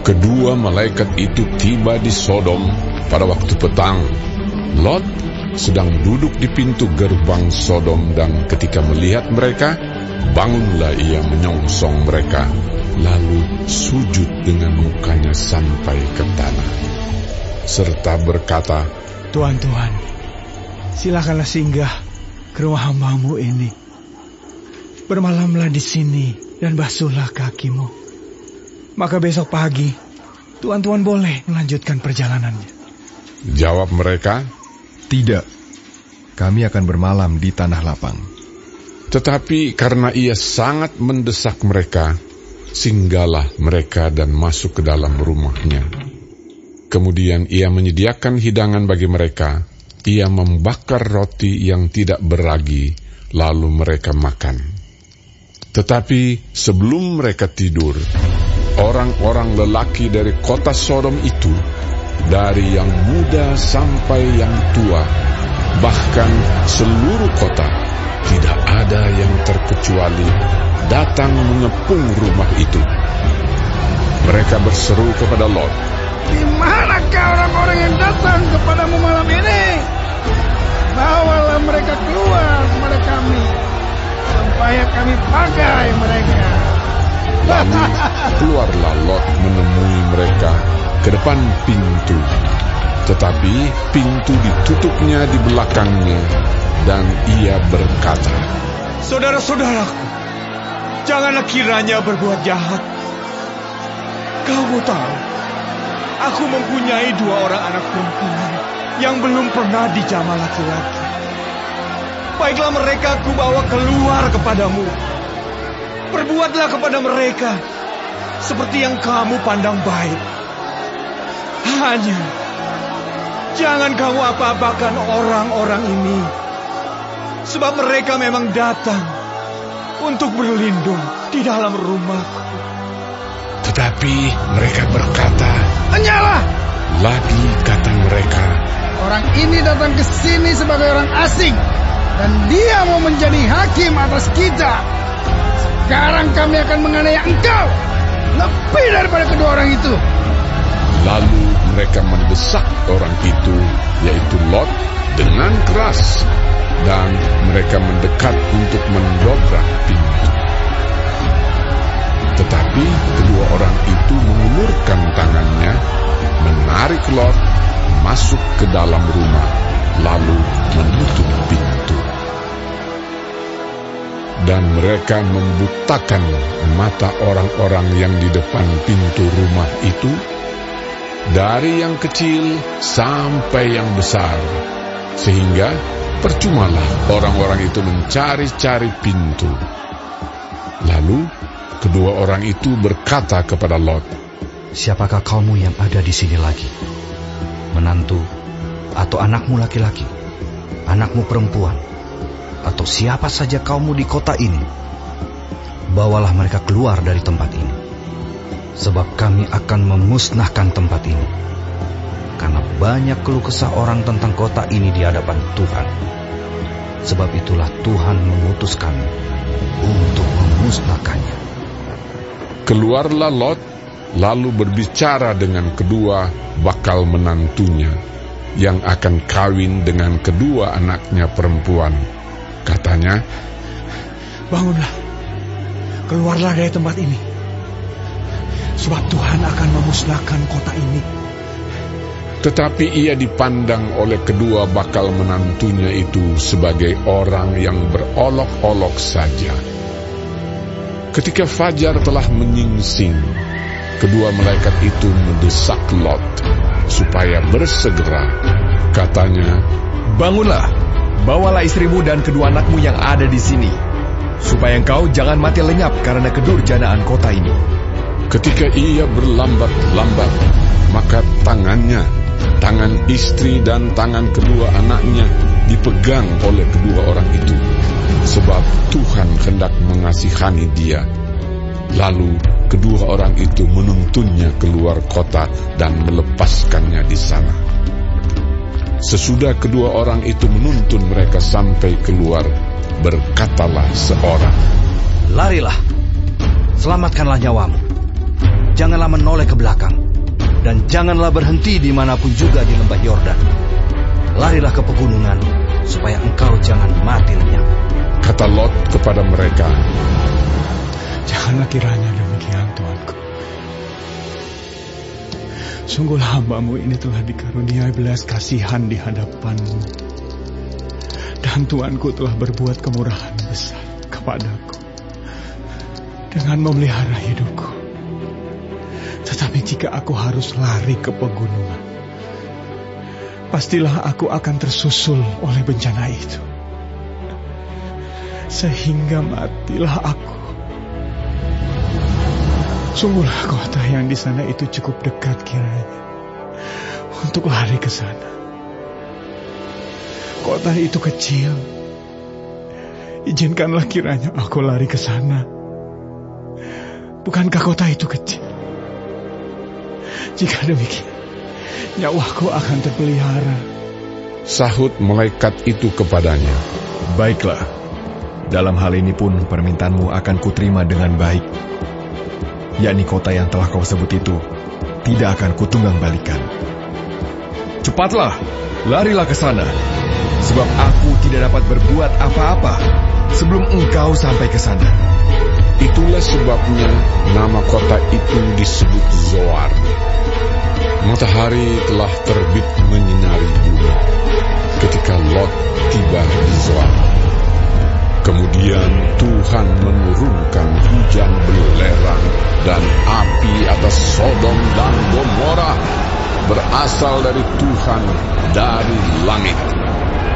Kedua malaikat itu tiba di Sodom pada waktu petang. Lot sedang duduk di pintu gerbang Sodom, dan ketika melihat mereka, bangunlah ia menyongsong mereka, lalu sujud dengan mukanya sampai ke tanah, serta berkata, Tuhan, silakanlah singgah ke rumah hamba-Mu ini. Bermalamlah di sini dan basuhlah kakimu. Maka besok pagi, Tuhan boleh melanjutkan perjalanannya. Jawab mereka, Tidak, kami akan bermalam di tanah lapang. Tetapi karena ia sangat mendesak mereka, singgahlah mereka dan masuk ke dalam rumahnya. Kemudian ia menyediakan hidangan bagi mereka. Ia membakar roti yang tidak beragi, lalu mereka makan. Tetapi sebelum mereka tidur, orang-orang lelaki dari kota Sodom itu, dari yang muda sampai yang tua, bahkan seluruh kota, tidak ada yang terkecuali, datang mengepung rumah itu. Mereka berseru kepada Lot, Di manakah orang-orang yang datang kepadamu malam ini? Bawalah mereka keluar kepada kami, supaya kami pakai mereka. Lalu keluarlah Lot menemui mereka ke depan pintu. Tetapi pintu ditutupnya di belakangnya, dan ia berkata, Saudara-saudaraku, janganlah kiranya berbuat jahat. Kamu tahu, aku mempunyai 2 orang anak perempuan yang belum pernah dijamah laki-laki. Baiklah mereka aku bawa keluar kepadamu. Perbuatlah kepada mereka seperti yang kamu pandang baik. Hanya jangan kamu apa-apakan orang-orang ini, sebab mereka memang datang untuk berlindung di dalam rumahku. Tetapi mereka berkata, Hanyalah, lagi kata mereka, orang ini datang ke sini sebagai orang asing, dan dia mau menjadi hakim atas kita. Sekarang kami akan menganiaya engkau lebih daripada kedua orang itu. Lalu mereka mendesak orang itu, yaitu Lot, dengan keras, dan mereka mendekat untuk mendobrak pintu. Tetapi kedua orang itu mengulurkan tangannya, menarik Lot masuk ke dalam rumah, lalu menutup pintu. Dan mereka membutakan mata orang-orang yang di depan pintu rumah itu, dari yang kecil sampai yang besar, sehingga percumalah orang-orang itu mencari-cari pintu. Lalu kedua orang itu berkata kepada Lot, Siapakah kamu yang ada di sini lagi? Menantu atau anakmu laki-laki, anakmu perempuan, atau siapa saja kamu di kota ini? Bawalah mereka keluar dari tempat ini, sebab kami akan memusnahkan tempat ini, karena banyak keluh kesah orang tentang kota ini di hadapan Tuhan. Sebab itulah Tuhan mengutus kami untuk memusnahkannya. Keluarlah Lot, lalu berbicara dengan kedua bakal menantunya, yang akan kawin dengan kedua anaknya perempuan. Katanya, Bangunlah, keluarlah dari tempat ini, sebab Tuhan akan memusnahkan kota ini. tetapi ia dipandang oleh kedua bakal menantunya itu sebagai orang yang berolok-olok saja. Ketika fajar telah menyingsing, kedua malaikat itu mendesak Lot supaya bersegera. Katanya, Bangunlah, bawalah istrimu dan kedua anakmu yang ada di sini, supaya engkau jangan mati lenyap karena kedurjanaan kota ini. ketika ia berlambat-lambat, maka tangan istri dan tangan kedua anaknya dipegang oleh kedua orang itu, sebab Tuhan hendak mengasihani dia. Lalu kedua orang itu menuntunnya keluar kota dan melepaskannya di sana. Sesudah kedua orang itu menuntun mereka sampai keluar, berkatalah seorang, Larilah, selamatkanlah nyawamu. janganlah menoleh ke belakang, dan janganlah berhenti dimanapun juga di lembah Yordan. Larilah ke pegunungan, supaya engkau jangan mati lenyap. Kata Lot kepada mereka, Janganlah kiranya demikian, Tuanku. Sungguhlah hamba-Mu ini telah dikaruniai belas kasihan di hadapan-Mu. Dan Tuanku telah berbuat kemurahan besar kepadaku dengan memelihara hidupku. Tetapi jika aku harus lari ke pegunungan, pastilah aku akan tersusul oleh bencana itu, sehingga matilah aku. Sungguhlah kota yang di sana itu cukup dekat kiranya untuk lari ke sana. Kota itu kecil. Izinkanlah kiranya aku lari ke sana. Bukankah kota itu kecil? Jika demikian, nyawaku akan terpelihara. sahut malaikat itu kepadanya, Baiklah, dalam hal ini pun permintaanmu akan kuterima dengan baik. Yakni kota yang telah kau sebut itu tidak akan kutunggang balikan. Cepatlah, larilah ke sana, sebab aku tidak dapat berbuat apa-apa sebelum engkau sampai ke sana. Itulah sebabnya nama kota itu disebut Zoar. Matahari telah terbit menyinari bumi ketika Lot tiba di Zoar. Kemudian Tuhan menurunkan hujan belerang dan api atas Sodom dan Gomora, berasal dari Tuhan dari langit.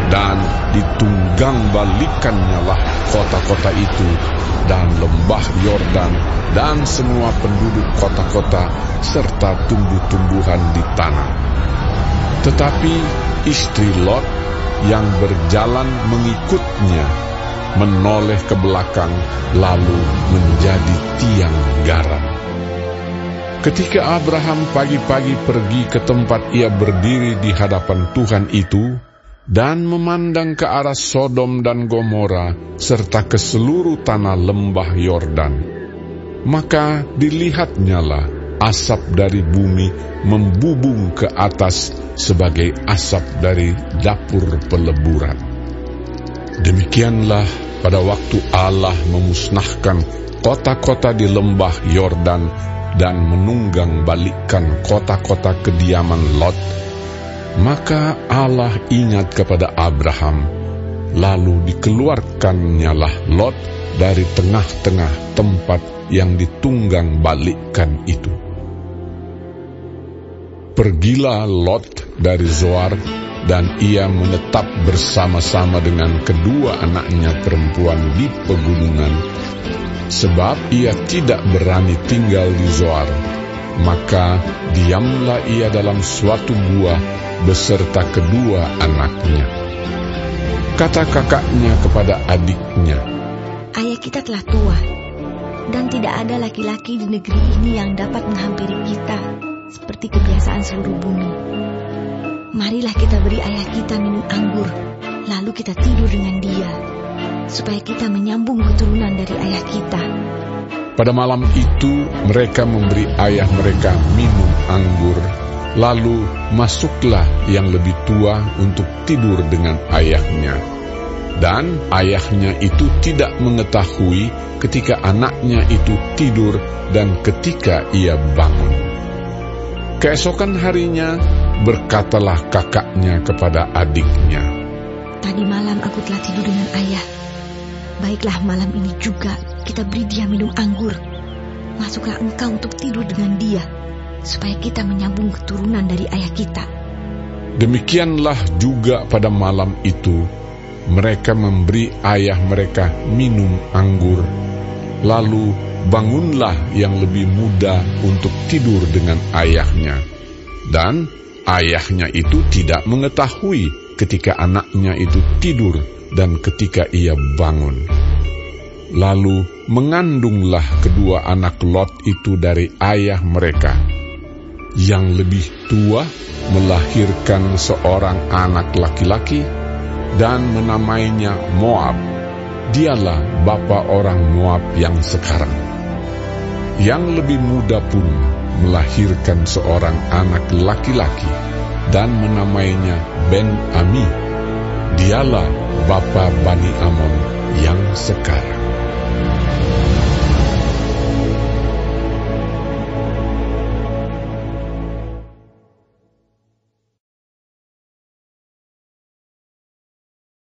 Dan ditunggang balikannya lah kota-kota itu dan lembah Yordan dan semua penduduk kota-kota serta tumbuh-tumbuhan di tanah. Tetapi istri Lot yang berjalan mengikutnya menoleh ke belakang lalu menjadi tiang garam. Ketika Abraham pagi-pagi pergi ke tempat ia berdiri di hadapan Tuhan itu dan memandang ke arah Sodom dan Gomora serta ke seluruh tanah lembah Yordan, maka dilihatnyalah asap dari bumi membubung ke atas sebagai asap dari dapur peleburan. Demikianlah pada waktu Allah memusnahkan kota-kota di lembah Yordan dan menunggang balikkan kota-kota kediaman Lot, maka Allah ingat kepada Abraham, lalu dikeluarkannyalah Lot dari tengah-tengah tempat yang ditunggang balikkan itu. Pergilah Lot dari Zoar, dan ia menetap bersama-sama dengan kedua anaknya perempuan di pegunungan, sebab ia tidak berani tinggal di Zoar. Maka diamlah ia dalam suatu gua beserta kedua anaknya. Kata kakaknya kepada adiknya, Ayah kita telah tua, dan tidak ada laki-laki di negeri ini yang dapat menghampiri kita seperti kebiasaan seluruh bumi. Marilah kita beri ayah kita minum anggur, lalu kita tidur dengan dia, supaya kita menyambung keturunan dari ayah kita. Pada malam itu mereka memberi ayah mereka minum anggur, lalu masuklah yang lebih tua untuk tidur dengan ayahnya. Dan ayahnya itu tidak mengetahui ketika anaknya itu tidur dan ketika ia bangun. Keesokan harinya berkatalah kakaknya kepada adiknya, Tadi malam aku telah tidur dengan ayah. Baiklah, malam ini juga kita beri dia minum anggur. Masuklah engkau untuk tidur dengan dia, supaya kita menyambung keturunan dari ayah kita. Demikianlah juga pada malam itu mereka memberi ayah mereka minum anggur. Lalu bangunlah yang lebih muda untuk tidur dengan ayahnya. Dan ayahnya itu tidak mengetahui ketika anaknya itu tidur dan ketika ia bangun. Lalu mengandunglah kedua anak Lot itu dari ayah mereka. Yang lebih tua melahirkan seorang anak laki-laki dan menamainya Moab. Dialah bapa orang Moab yang sekarang. yang lebih muda pun melahirkan seorang anak laki-laki dan menamainya Ben-Ami. Dialah bapa Bani Amon yang sekarang.